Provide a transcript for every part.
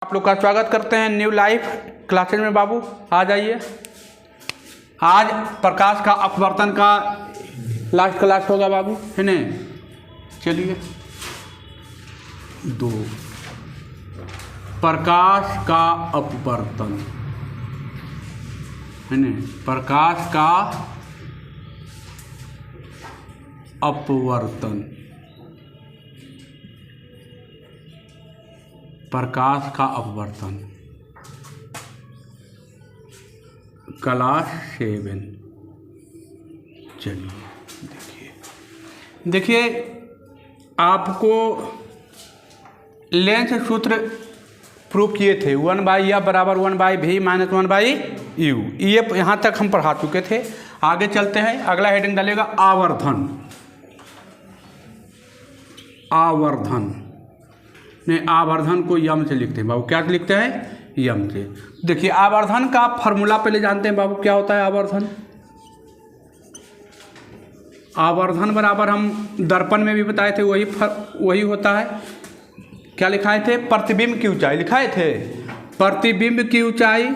आप लोग का स्वागत करते हैं न्यू लाइफ क्लासेज में। बाबू आ जाइए। आज प्रकाश का अपवर्तन का लास्ट क्लास होगा बाबू, है न। चलिए, 2 प्रकाश का अपवर्तन, है न। प्रकाश का अपवर्तन, प्रकाश का अपवर्तन, क्लास 7। चलिए देखिए आपको लेंस सूत्र प्रूव किए थे 1/f बराबर 1/v माइनस 1/u। ये यहाँ तक हम पढ़ा चुके थे। आगे चलते हैं, अगला हेडिंग डालेगा आवर्धन। आवर्धन ने आवर्धन को यम से लिखते हैं बाबू। क्या लिखते हैं? यम से। देखिए आवर्धन का फॉर्मूला पहले जानते हैं बाबू, क्या होता है आवर्धन। आवर्धन बराबर हम दर्पण में भी बताए थे, वही होता है। क्या लिखाए थे? प्रतिबिंब की ऊंचाई लिखाए थे। प्रतिबिंब की ऊंचाई,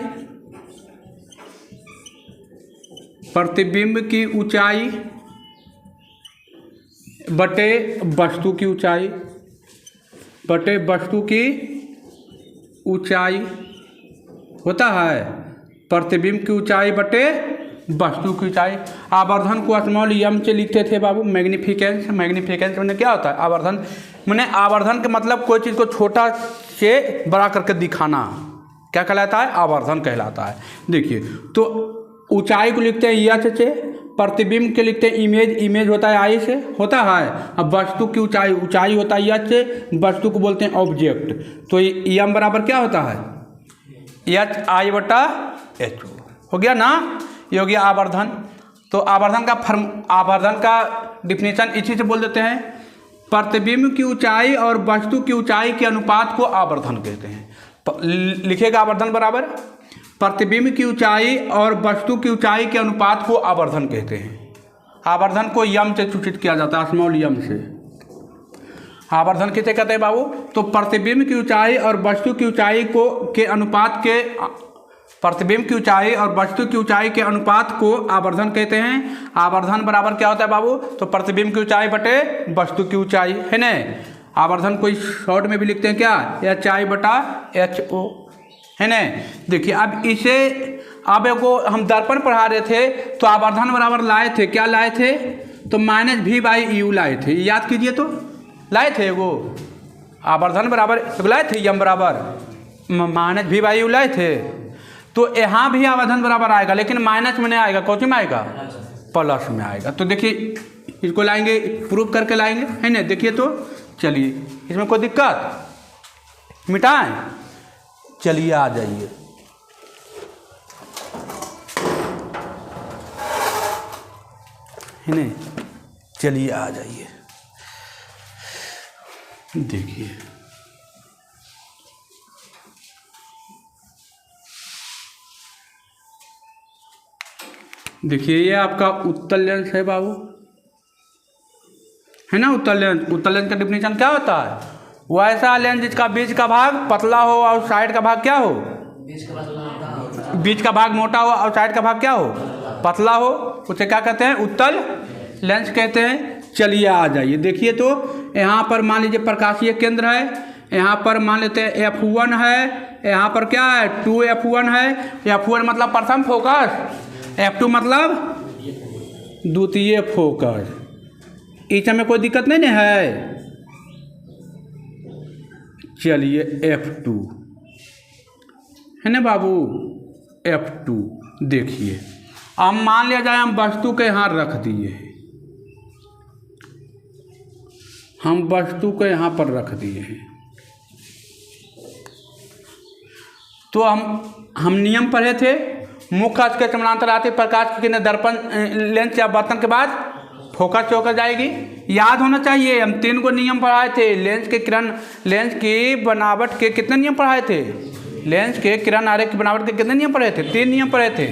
प्रतिबिंब की ऊंचाई बटे वस्तु की ऊंचाई, बटे वस्तु की ऊंचाई होता है। प्रतिबिंब की ऊंचाई बटे वस्तु की ऊंचाई। आवर्धन को स्मॉल यम से लिखते थे बाबू। मैग्निफिकेंस, मैग्निफिकेंस मैंने क्या होता है? आवर्धन मैंने आवर्धन के मतलब कोई चीज़ को छोटा से बड़ा करके दिखाना, क्या कहलाता है? आवर्धन कहलाता है। देखिए तो ऊंचाई को लिखते हैं यच से, प्रतिबिंब के लिखते हैं इमेज, इमेज होता है आई से, होता है। अब वस्तु की ऊंचाई, ऊंचाई होता है यच से, वस्तु को बोलते हैं ऑब्जेक्ट। तो यम बराबर क्या होता है? एच आई बटा एच हो गया ना। ये हो गया आवर्धन। तो आवर्धन का डिफिनेशन इसी से बोल देते हैं, प्रतिबिंब की ऊंचाई और वस्तु की ऊंचाई के अनुपात को आवर्धन कहते हैं। लिखेगा आवर्धन बराबर प्रतिबिंब की ऊंचाई और वस्तु की ऊंचाई के अनुपात को आवर्धन कहते हैं। आवर्धन को यम से सूचित किया जाता है, स्मॉल यम से। आवर्धन किसे कहते हैं बाबू? तो प्रतिबिंब की ऊंचाई और वस्तु की ऊंचाई को के अनुपात के, प्रतिबिंब की ऊंचाई और वस्तु की ऊंचाई के अनुपात को आवर्धन कहते हैं। आवर्धन बराबर क्या होता है बाबू? तो प्रतिबिंब की ऊंचाई बटे वस्तु की ऊंचाई, है न। आवर्धन को शॉर्ट में भी लिखते हैं क्या? एच आई बटा एच ओ, है न। देखिए अब इसे, अब को हम दर्पण पढ़ा रहे थे तो आवर्धन बराबर लाए थे, क्या लाए थे? तो -v/u लाए थे। याद कीजिए तो लाए थे वो आवर्धन बराबर लाए थे, यम बराबर -v/u लाए थे। तो यहाँ भी आवर्धन बराबर आएगा, लेकिन माइनस में नहीं आएगा, कौन में आएगा? प्लस में आएगा। तो देखिए इसको लाएंगे, प्रूफ करके लाएंगे, है ना। देखिए तो चलिए, इसमें कोई दिक्कत? मिटाएं। चलिए आ जाइए। है ना, चलिए आ जाइए। देखिए देखिए ये आपका उत्तल लेंस है बाबू, है ना। उत्तल लेंस, उत्तल लेंस का डिफिनेशन क्या होता है? वो ऐसा लेंस जिसका बीच का भाग पतला हो और साइड का भाग क्या हो? बीच का भाग मोटा हो और साइड का भाग क्या हो? पतला हो। उसे क्या कहते हैं? उत्तल लेंस कहते हैं। चलिए आ जाइए। देखिए तो यहाँ पर मान लीजिए प्रकाशीय केंद्र है, यहाँ पर मान लेते हैं F1 है, यहाँ पर क्या है? 2F1 है। F1 मतलब प्रथम फोकस, F2 मतलब द्वितीय फोकस। इसमें कोई दिक्कत नहीं ना है। चलिए F2 है ना बाबू, F2। देखिए अब मान लिया जाए हम वस्तु के यहाँ रख दिए, हम वस्तु को यहाँ पर रख दिए हैं। तो हम नियम पढ़े थे, मुख्य अक्ष के समानांतर आते प्रकाश की किरण दर्पण लेंस या बर्तन के बाद फोकस होकर जाएगी। याद होना चाहिए, हम 3 को नियम पढ़ाए थे। लेंस के किरण, लेंस की बनावट के कितने नियम पढ़ाए थे? लेंस के किरण आरेख की बनावट के कितने नियम पढ़े थे? 3 नियम पढ़े थे।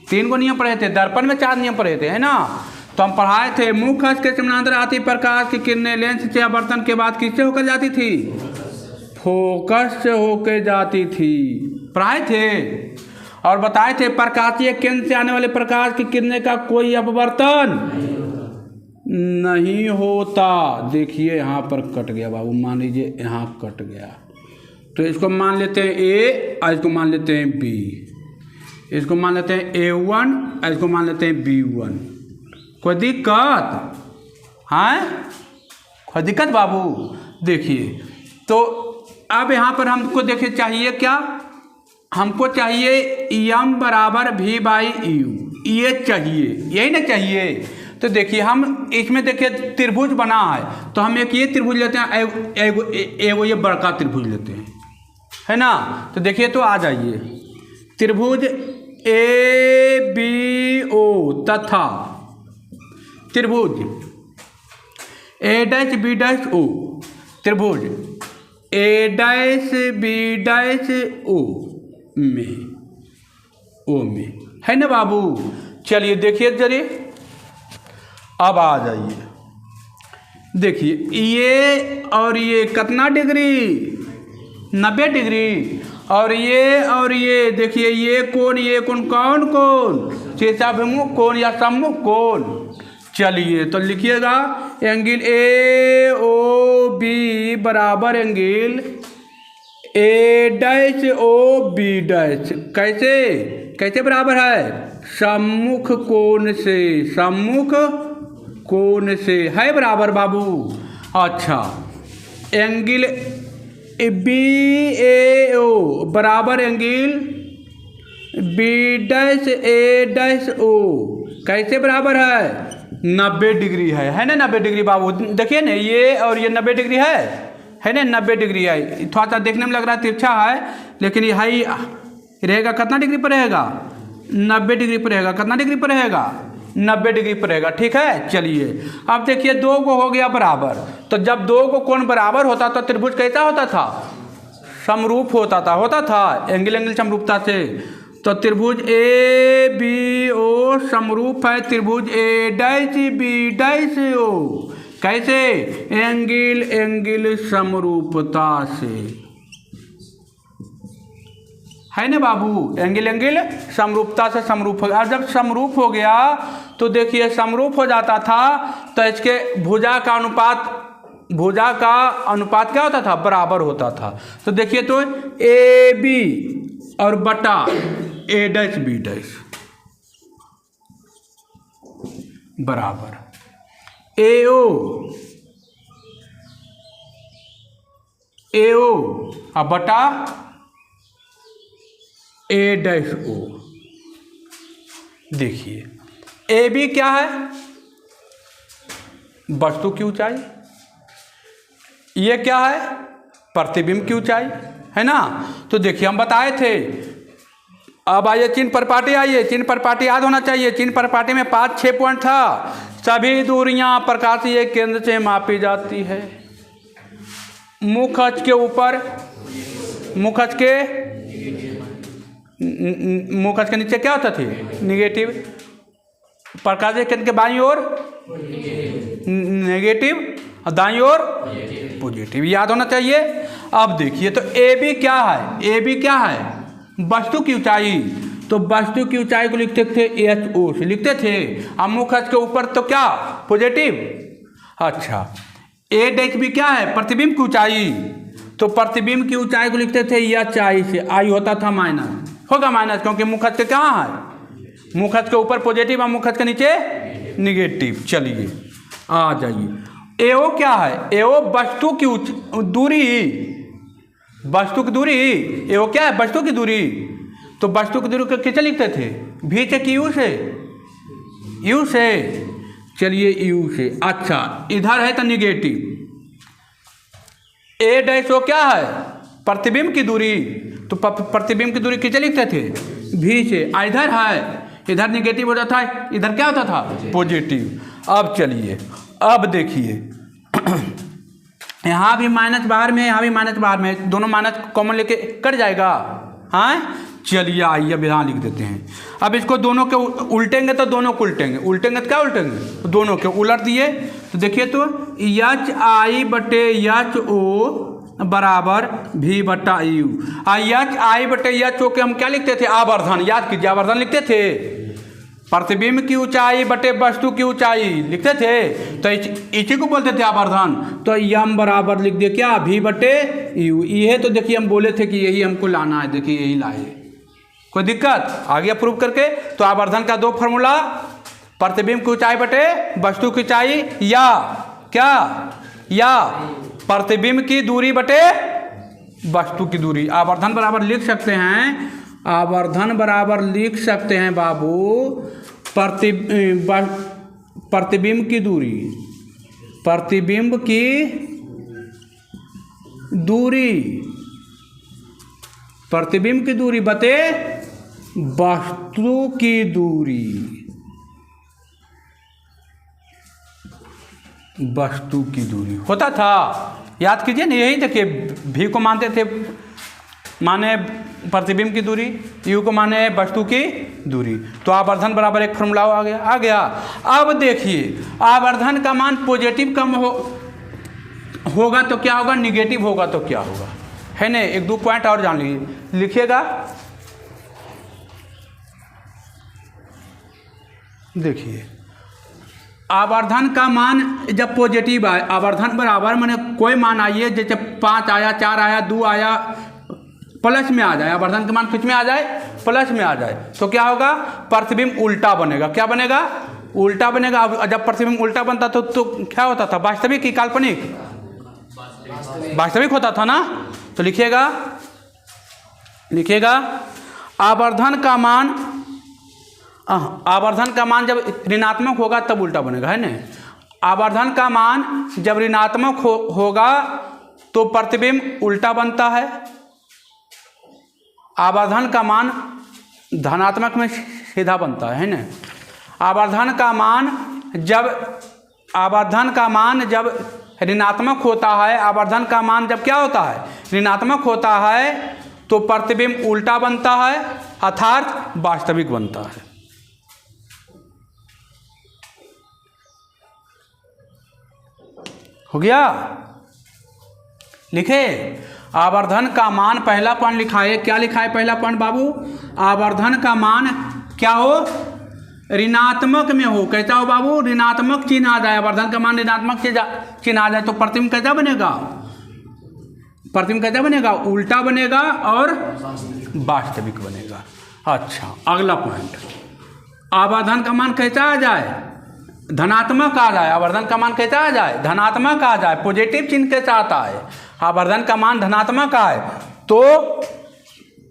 3 को नियम पढ़े थे। दर्पण में 4 नियम पढ़े थे, है ना। तो हम पढ़ाए थे मुख्य अक्ष के समानांतर आती प्रकाश की किरणें लेंस से बर्तन के बाद किससे होकर जाती थी? फोकस से होके जाती थी। पढ़ाए थे और बताए थे प्रकाशीय केंद्र से आने वाले प्रकाश की किरणें का कोई अपवर्तन नहीं होता। देखिए यहाँ पर कट गया बाबू, मान लीजिए यहाँ कट गया, तो इसको मान लेते हैं ए और इसको मान लेते हैं बी, इसको मान लेते हैं A1 और इसको मान लेते हैं B1। कोई दिक्कत है? कोई दिक्कत बाबू? देखिए तो अब यहाँ पर हमको देखिए चाहिए क्या, हमको चाहिए m बराबर v/u, ये चाहिए, यही ना चाहिए। तो देखिए हम इसमें देखिए त्रिभुज बना है, तो हम एक ये त्रिभुज लेते हैं, एगो ये बड़का त्रिभुज लेते हैं, है ना। तो देखिए तो आ जाइए, त्रिभुज ABO तथा त्रिभुज A'(B')O, त्रिभुज A'(B')O में है ना बाबू। चलिए देखिए जरिए, अब आ जाइए, देखिए ये और ये कितना डिग्री, 90 डिग्री, और ये देखिए ये कोण कौन शीर्षाभिमुख कोण या सम्मुख कोण। चलिए तो लिखिएगा एंगल AOB बराबर एंगल A'(OB') कैसे बराबर है? सम्मुख कोण से है बराबर बाबू। अच्छा, एंगल BAO बराबर एंगल B'(A')O कैसे बराबर है? 90 डिग्री है ना, 90 डिग्री बाबू। देखिए ना ये और ये 90 डिग्री है ना, 90 डिग्री है। थोड़ा सा देखने में लग रहा है तिरछा है, लेकिन ये हाई रहेगा, कितना डिग्री पर रहेगा? 90 डिग्री पर रहेगा। कितना डिग्री पर रहेगा? 90 डिग्री पर रहेगा। ठीक है, चलिए अब देखिए दो को हो गया बराबर, तो जब दो को कोण बराबर होता तो त्रिभुज कैसा होता था? समरूप होता था एंगल समरूपता से। तो त्रिभुज ABO समरूप है त्रिभुज A'(B')O कैसे? एंगल समरूपता से, है ना बाबू। एंगल समरूपता से समरूप हो गया। जब समरूप हो गया तो देखिए समरूप हो जाता था तो इसके भुजा का अनुपात क्या होता था? बराबर होता था। तो देखिए तो AB और बटा A'(B') बराबर AO और बटा A'(O। देखिए AB क्या है? वस्तु की ऊंचाई। ये क्या है? प्रतिबिंब की ऊंचाई, है ना। तो देखिए हम बताए थे। अब आइए चिन्ह परिपाटी, आइए चिन्ह परिपाटी याद होना चाहिए। चिन्ह परिपाटी में 5-6 पॉइंट था। सभी दूरियां प्रकाशीय केंद्र से मापी जाती है। मुख अक्ष के ऊपर, मुख अक्ष के नीचे क्या होता थी? निगेटिव। प्रकाशीय केंद्र के बाईं ओर नेगेटिव और दाईं ओर पॉजिटिव, याद होना चाहिए। अब देखिए तो AB क्या है? वस्तु की ऊंचाई। तो वस्तु की ऊंचाई को लिखते थे HO से लिखते थे। अब मुख अक्ष के ऊपर तो क्या? पॉजिटिव। अच्छा, A'(B' क्या है? प्रतिबिंब की ऊंचाई। तो प्रतिबिंब की ऊंचाई को लिखते थे HI से। I होता था माइनस, होगा माइनस, क्योंकि मुख अक्ष कहाँ है? मुख अक्ष के ऊपर पॉजिटिव और मुख अक्ष के नीचे निगेटिव। चलिए आ जाइए, AO क्या है? AO वस्तु की दूरी। वस्तु की दूरी AO क्या है? वस्तु की दूरी। तो वस्तु की दूरी को किससे लिखते थे? V से कि U से? U से। चलिए U से। अच्छा, इधर है तो निगेटिव। A'(O क्या है? प्रतिबिंब की दूरी। तो प्रतिबिंब की दूरी किससे लिखते थे? V से। इधर है, इधर निगेटिव हो जाता है, इधर क्या होता था? पॉजिटिव। अब चलिए, अब देखिए यहाँ भी माइनस बाहर में, यहाँ भी माइनस बाहर में, दोनों माइनस कॉमन लेके कट जाएगा। हाँ, चलिए आइए अब यहाँ लिख देते हैं। अब इसको दोनों के उल्टेंगे तो दोनों को उल्टेंगे तो क्या उल्टेंगे? तो दोनों के उलट दिए। तो देखिए तो HI/HO बराबर V बट्टा U। एच आई बटे एच ओ के हम क्या लिखते थे? आवर्धन। याद कीजिए, आवर्धन लिखते थे। प्रतिबिंब की ऊंचाई बटे वस्तु की ऊंचाई लिखते थे, तो इसी को बोलते थे आवर्धन। तो यम बराबर लिख दिए क्या? V बटे U। ये तो देखिए हम बोले थे कि यही हमको लाना है, देखिए यही लाए। कोई दिक्कत? आगे प्रूव करके। तो आवर्धन का दो फॉर्मूला, प्रतिबिंब की ऊंचाई बटे वस्तु की ऊंचाई, या क्या? या प्रतिबिंब की दूरी बटे वस्तु की दूरी। आवर्धन बराबर लिख सकते हैं, आवर्धन बराबर लिख सकते हैं बाबू, प्रतिबिंब की दूरी, प्रतिबिंब की दूरी, प्रतिबिंब की दूरी बटे वस्तु की दूरी, वस्तु की दूरी होता था। याद कीजिए ना, यही देखिए, भी को मानते थे माने प्रतिबिंब की दूरी, यू को माने वस्तु की दूरी। तो आवर्धन बराबर एक फॉर्मूला आ गया। अब देखिए, आवर्धन का मान पॉजिटिव कम होगा तो क्या होगा, निगेटिव होगा तो क्या होगा, है ना? एक दो पॉइंट और जान लीजिए, लिखिएगा। देखिए, आवर्धन का मान जब पॉजिटिव आए, आवर्धन बराबर मैंने कोई मान आइए, जैसे 5 आया, 4 आया, 2 आया, प्लस में आ जाए, आवर्धन का मान किस में आ जाए? प्लस में आ जाए, तो क्या होगा? प्रतिबिंब उल्टा बनेगा। क्या बनेगा? उल्टा बनेगा। जब प्रतिबिंब उल्टा बनता तो क्या होता था? वास्तविक की काल्पनिक? वास्तविक होता था ना। तो लिखिएगा, लिखिएगा आवर्धन का मान, आवर्धन का मान जब ऋणात्मक होगा तब उल्टा बनेगा, है ना? आवर्धन का मान जब ऋणात्मक होगा तो प्रतिबिंब उल्टा बनता है। आवर्धन का मान धनात्मक में सीधा बनता है ना? आवर्धन का मान जब ऋणात्मक होता है, आवर्धन का मान जब क्या होता है? ऋणात्मक होता है, तो प्रतिबिंब उल्टा बनता है, अर्थात वास्तविक बनता है। हो गया? लिखे, आवर्धन का मान, पहला पॉइंट लिखा है। क्या लिखा है पहला पॉइंट बाबू? आवर्धन का मान क्या हो? ऋणात्मक में हो। कैसा हो बाबू? ऋणात्मक चिन्ह आ जाए, आवर्धन का मान ऋणात्मक चिन्ह आ जाए तो प्रतिबिंब कैसा बनेगा? प्रतिबिंब कैसा बनेगा? उल्टा बनेगा और वास्तविक बनेगा। अच्छा, अगला पॉइंट, आवर्धन का मान कैसा आ जाए? धनात्मक आ जाए। आवर्धन का मान कैसा आ जाए? धनात्मक आ जाए। पॉजिटिव चिन्ह के साथ आए, आवर्धन का मान धनात्मक आए तो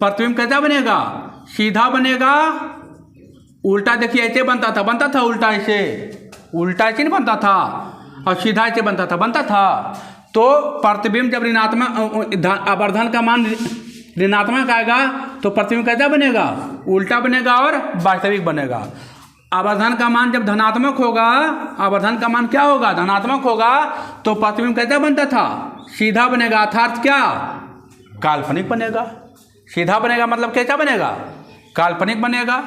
प्रतिबिंब कैसा बनेगा? सीधा बनेगा। उल्टा देखिए ऐसे बनता था उल्टा, ऐसे उल्टा चिन्ह बनता था, और सीधा ऐसे बनता था। तो प्रतिबिंब जब ऋणात्मक, आवर्धन का मान ऋणात्मक आएगा तो प्रतिबिंब कैसा बनेगा? उल्टा बनेगा और वास्तविक बनेगा। आवर्धन का मान जब धनात्मक होगा, आवर्धन का मान क्या होगा? धनात्मक होगा, तो प्रतिबिंब कैसा बनता था? सीधा बनेगा, अर्थात क्या? काल्पनिक बनेगा। सीधा बनेगा मतलब कैसा बनेगा? काल्पनिक बनेगा।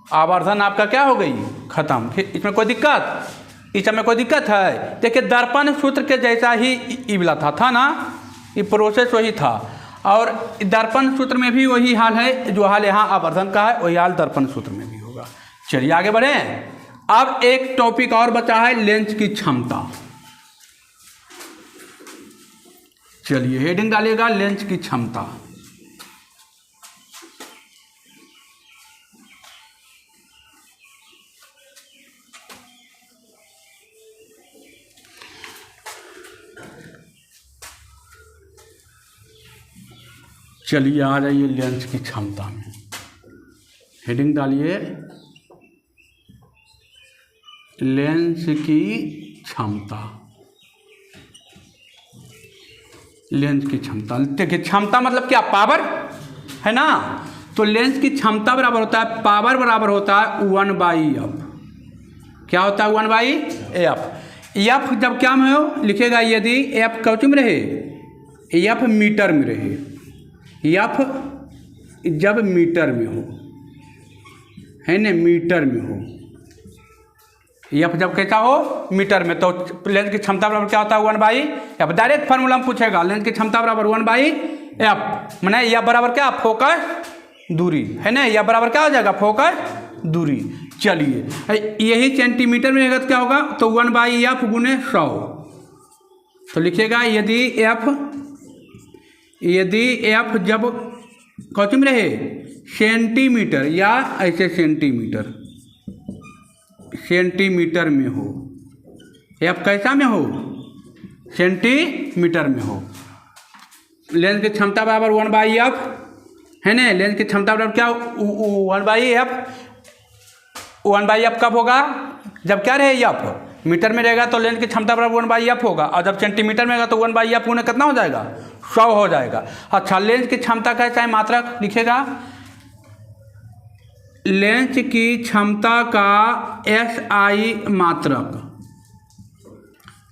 आवर्धन आपका क्या हो गई? खत्म। इसमें कोई दिक्कत? इसमें कोई दिक्कत है? देखिए, दर्पण सूत्र के जैसा ही इबला था ना, ये प्रोसेस वही था, और दर्पण सूत्र में भी वही हाल है, जो हाल यहाँ आवर्धन का है वही हाल दर्पण सूत्र में भी होगा। चलिए आगे बढ़ें। अब एक टॉपिक और बचा है, लेंस की क्षमता। चलिए हेडिंग डालिएगा, लेंस की क्षमता। चलिए आ जाइए लेंस की क्षमता में, हेडिंग डालिए लेंस की क्षमता। लेंस की क्षमता, देखिए क्षमता मतलब क्या? पावर, है ना? तो लेंस की क्षमता बराबर होता है, पावर बराबर होता है 1/f। क्या होता है? 1/f। एफ जब क्या में हो लिखेगा, यदि एफ कौच में रहे? एफ मीटर में रहे। एफ जब मीटर में हो, है ना, मीटर में हो, एफ जब कैसा हो मीटर में, तो लेंस की क्षमता बराबर क्या होता है 1/f। डायरेक्ट फार्मूला में पूछेगा लेंस की क्षमता बराबर 1/f, मैंने एफ बराबर क्या फोकस दूरी है ना, एफ बराबर क्या हो जाएगा फोकस दूरी। चलिए यही सेंटीमीटर में रहेगा तो क्या होगा, तो 1/f गुने 100। तो लिखिएगा यदि एफ जब कौन में रहे सेंटीमीटर या ऐसे सेंटीमीटर में हो, एफ कैसा में हो सेंटीमीटर में हो, लेंस की क्षमता बराबर 1/f है ना, लेंस की क्षमता बराबर क्या 1/f कब होगा, जब क्या रहे एफ मीटर में रहेगा तो लेंस की क्षमता बराबर 1/f होगा, और जब सेंटीमीटर में रहेगा तो 1/f गुने कितना हो जाएगा 100 हो जाएगा। अच्छा लेंस की क्षमता का चाहे मात्रक लिखेगा, लेंस की क्षमता का SI मात्रक,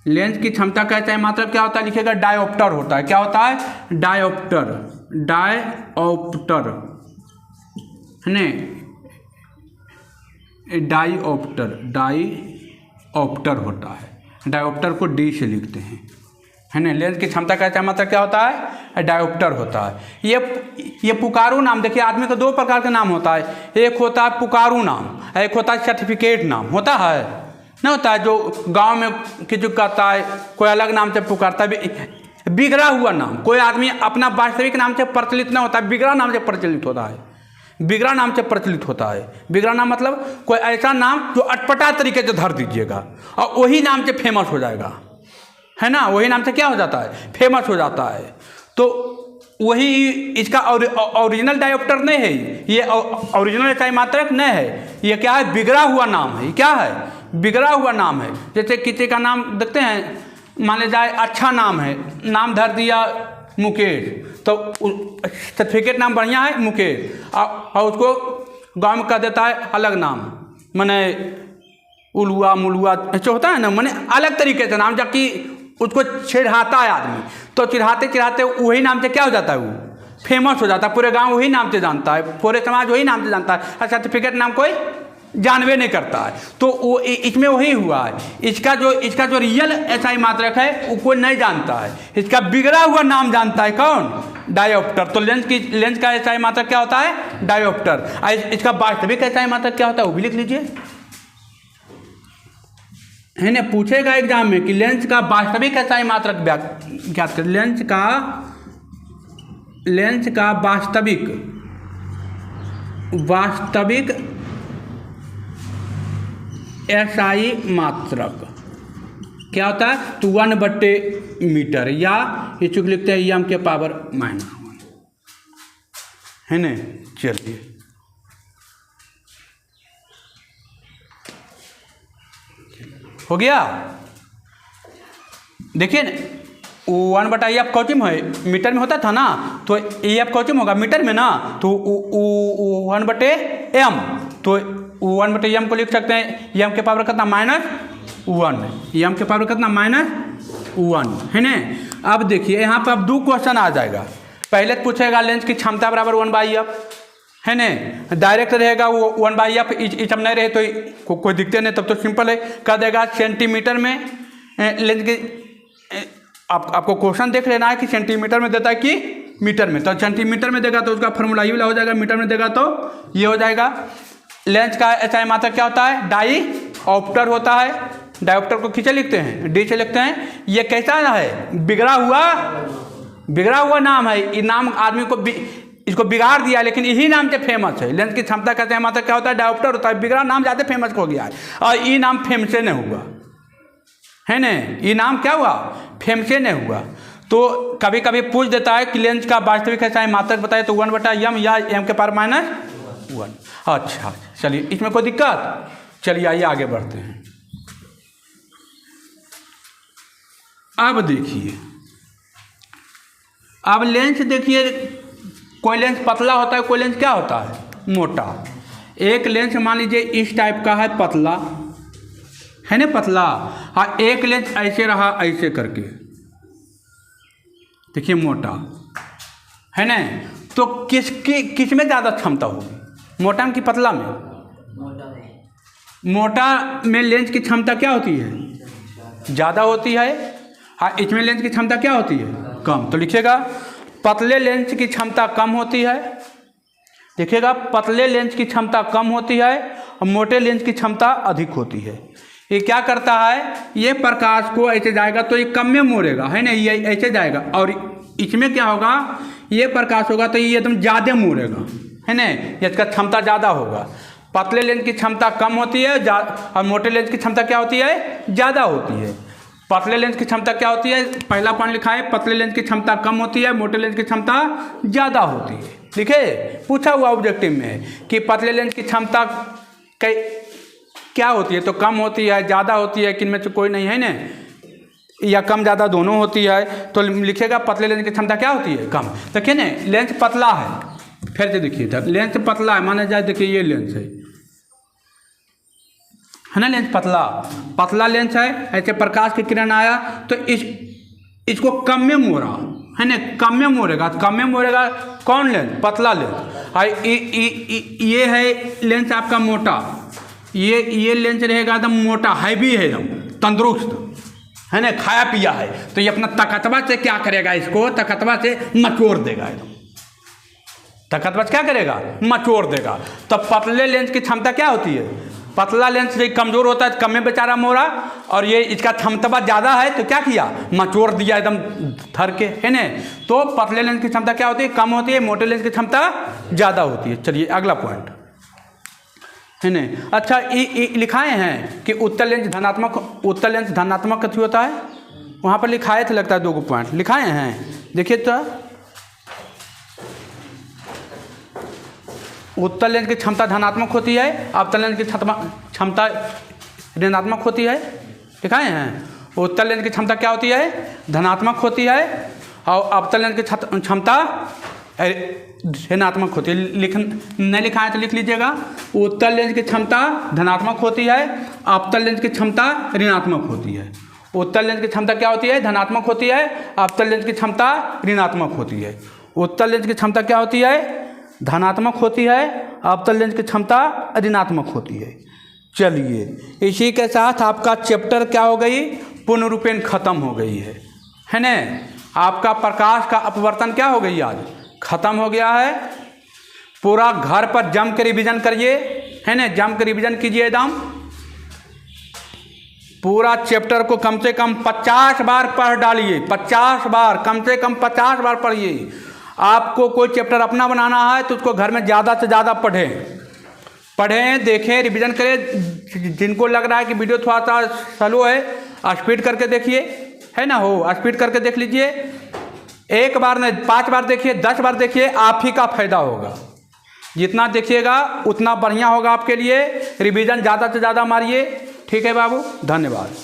लेंस की क्षमता का चाहे मात्रक क्या होता है लिखेगा डायोप्टर होता है। क्या होता है डायोप्टर है ना, डायोप्टर होता है, डायोप्टर को D से लिखते हैं है ना। लेंस की क्षमता का चाहे मात्रक क्या होता है डायोप्टर होता है। ये पुकारू नाम, देखिए आदमी को 2 प्रकार का नाम होता है, एक होता है पुकारू नाम, एक होता है सर्टिफिकेट नाम, होता है ना, होता है जो गांव में किसी कहता है, कोई अलग नाम से पुकारता है, बिगड़ा हुआ नाम, कोई आदमी अपना वास्तविक नाम से प्रचलित नहीं होता है, बिगड़ा नाम से प्रचलित होता है, बिगड़ा नाम से प्रचलित होता है। बिगड़ा नाम मतलब कोई ऐसा नाम जो अटपटा तरीके से धर दीजिएगा और वही नाम से फेमस हो जाएगा है ना, वही नाम से क्या हो जाता है फेमस हो जाता है। तो वही इसका ओरिजिनल डायोप्टर नहीं है, ये ओरिजिनल चाहे मात्रक नहीं है, ये क्या है बिगड़ा हुआ नाम है। क्या है बिगड़ा हुआ नाम है। जैसे किसी का नाम देखते हैं, मान ले जाए अच्छा नाम है, नाम धर दिया मुकेश, तो सर्टिफिकेट नाम बढ़िया है मुकेश, और उसको गाँव में कह देता है अलग नाम, माने उलुआ मुलुआ ऐसा होता है ना, माने अलग तरीके से नाम, जबकि उसको चिढ़ाता है आदमी, तो चिढ़ाते चिढ़ाते वही नाम से क्या हो जाता है वो फेमस हो जाता है, पूरे गांव वही नाम से जानता है, पूरे समाज वही नाम से जानता है, और सर्टिफिकेट नाम कोई जानवे नहीं करता है। तो वो इसमें वही हुआ है, इसका जो रियल SI मात्रक है वो कोई नहीं जानता है, इसका बिगड़ा हुआ नाम जानता है कौन डायोप्टर। तो लेंस का SI मात्रक क्या होता है डायोप्टर। इसका वास्तविक SI मात्रक क्या होता है वो भी लिख लीजिए है ना, पूछेगा एग्जाम में कि लेंस का वास्तविक SI मात्रक ज्ञात कर, लेंस का वास्तविक SI मात्रक क्या होता है, तो 1/मीटर, या ये चूक लिखते हैं एम के पावर -1 है ना। चलिए हो गया। देखिए 1/f कौची में है मीटर में होता था ना, तो EF कौची में होगा मीटर में ना, तो 1/m, तो 1/m को लिख सकते हैं एम के पावर कितना -1, एम के पावर कितना -1 है ना। अब देखिए यहाँ पर अब 2 क्वेश्चन आ जाएगा। पहले तो पूछेगा लेंस की क्षमता बराबर 1/f है ना, डायरेक्ट रहेगा वो 1/f, जब नहीं रहे तो कोई दिक्कत नहीं, तब तो सिंपल है, कर देगा सेंटीमीटर में लेंस की। आपको क्वेश्चन देख लेना है कि सेंटीमीटर में देता है कि मीटर में, तो सेंटीमीटर में देगा तो उसका फॉर्मूला ये वाला हो जाएगा, मीटर में देगा तो ये हो जाएगा। लेंस का SI मात्रक क्या होता है डायोप्टर होता है, डायोप्टर को किसे लिखते हैं D से लिखते हैं। ये कैसा है बिगड़ा हुआ नाम है, ये नाम आदमी को इसको बिगाड़ दिया, लेकिन यही नाम से फेमस है। लेंस की क्षमता का SI मात्रक क्या होता है डायोप्टर होता है, बिगड़ा नाम ज़्यादा फेमस हो गया है, और ये नाम फेम से नहीं हुआ है ना, ये नाम क्या हुआ फेम से नहीं हुआ। तो कभी कभी पूछ देता है कि लेंस का वास्तविक SI मात्रक बताए, तो 1/m या m के पावर -1। अच्छा चलिए, इसमें कोई दिक्कत, चलिए आइए आगे बढ़ते हैं। अब देखिए, अब लेंस देखिए, कोई लेंस पतला होता है, कोई लेंस क्या होता है मोटा। एक लेंस मान लीजिए इस टाइप का है पतला है ना, पतला, हाँ एक लेंस ऐसे रहा ऐसे करके, देखिए मोटा है ना। तो किस में ज़्यादा क्षमता होगी, मोटा में कि पतला में, मोटा में लेंस की क्षमता क्या होती है? ज़्यादा होती है। हाँ, इसमें लेंस की क्षमता क्या होती है? कम। तो लिखिएगा पतले लेंस की क्षमता कम होती है। देखिएगा पतले लेंस की क्षमता कम होती है और मोटे लेंस की क्षमता अधिक होती है। ये क्या करता है, ये प्रकाश को ऐसे जाएगा तो ये कम में मोड़ेगा, है ना, ये ऐसे जाएगा, और इसमें क्या होगा, ये प्रकाश होगा तो ये एकदम ज़्यादा मोड़ेगा, है ना, इसका क्षमता ज़्यादा होगा। पतले लेंस की क्षमता कम होती है और मोटे लेंस की क्षमता क्या होती है? ज़्यादा होती है। पतले लेंस की क्षमता क्या होती है? पहला पॉइंट लिखा है, पतले लेंस की क्षमता कम होती है, मोटे लेंस की क्षमता ज़्यादा होती है। ठीक है, पूछा हुआ ऑब्जेक्टिव में कि पतले लेंस की क्षमता क्या होती है, तो कम होती है, ज़्यादा होती है, किनमें से कोई नहीं है ना, या कम ज़्यादा दोनों होती है। तो लिखेगा पतले लेंस की क्षमता क्या होती है? कम। देखिए ना, लेंस पतला है, फिर से देखिए इधर, लेंस पतला है, माना जाए, देखिए ये लेंस है ना, लेंस पतला लेंस है, ऐसे प्रकाश की किरण आया तो इसको कम में मोड़ा, है ना, कम में मोड़ेगा, कम में मोड़ेगा कौन लेंस? पतला लेंस। ये है लेंस आपका मोटा, ये लेंस रहेगा एकदम मोटा, हैवी है, एकदम तंदुरुस्त, है ना, खाया पिया है, तो ये अपना ताकतवा से क्या करेगा, इसको ताकतवा से मचोड़ देगा, एकदम ताकतवा से क्या करेगा? मचोड़ देगा। तो पतले लेंस की क्षमता क्या होती है? पतला लेंस से कमज़ोर होता है, कम में बेचारा मोड़ा, और ये इसका क्षमता ज़्यादा है तो क्या किया? मचोड़ दिया एकदम धर के, है ना। तो पतले लेंस की क्षमता क्या होती है? कम होती है, मोटे लेंस की क्षमता ज़्यादा होती है। चलिए अगला पॉइंट, है ना। अच्छा, लिखाए हैं कि उत्तल लेंस धनात्मक कथी होता है, वहाँ पर लिखाए थे, लगता है 2 पॉइंट लिखाए हैं, देखिए तो। उत्तल लेंस की क्षमता धनात्मक होती है, अवतल लेंस की क्षमता ऋणात्मक होती है, लिखाए हैं। उत्तल लेंस की क्षमता क्या होती है? धनात्मक होती है, और अवतल लेंस की क्षमता ऋणात्मक होती है। नहीं लिखा है तो लिख लीजिएगा, उत्तल लेंस की क्षमता धनात्मक होती है, अवतल लेंस की क्षमता ऋणात्मक होती है। उत्तल लेंस की क्षमता क्या होती है? धनात्मक होती है, अवतल लेंस की क्षमता ऋणात्मक होती है। उत्तल लेंस की क्षमता क्या होती है? धनात्मक होती है, अवतल लेंस की क्षमता ऋणात्मक होती है। चलिए, इसी के साथ आपका चैप्टर क्या हो गई? पूर्ण रूपेण खत्म हो गई है ना। आपका प्रकाश का अपवर्तन क्या हो गई? आज खत्म हो गया है। पूरा घर पर जम के रिवीजन करिए, है ना, जम के रिवीजन कीजिए एकदम। पूरा चैप्टर को कम से कम 50 बार पढ़ डालिए, 50 बार, कम से कम 50 बार पढ़िए। आपको कोई चैप्टर अपना बनाना है तो उसको घर में ज़्यादा से ज़्यादा पढ़ें, देखें, रिवीजन करें। जिनको लग रहा है कि वीडियो थोड़ा सा स्लो है, स्पीड करके देखिए, है ना, हो स्पीड करके देख लीजिए। 1 बार नहीं, 5 बार देखिए, 10 बार देखिए, आप ही का फायदा होगा। जितना देखिएगा उतना बढ़िया होगा आपके लिए। रिवीजन ज़्यादा से ज़्यादा मारिए। ठीक है बाबू, धन्यवाद।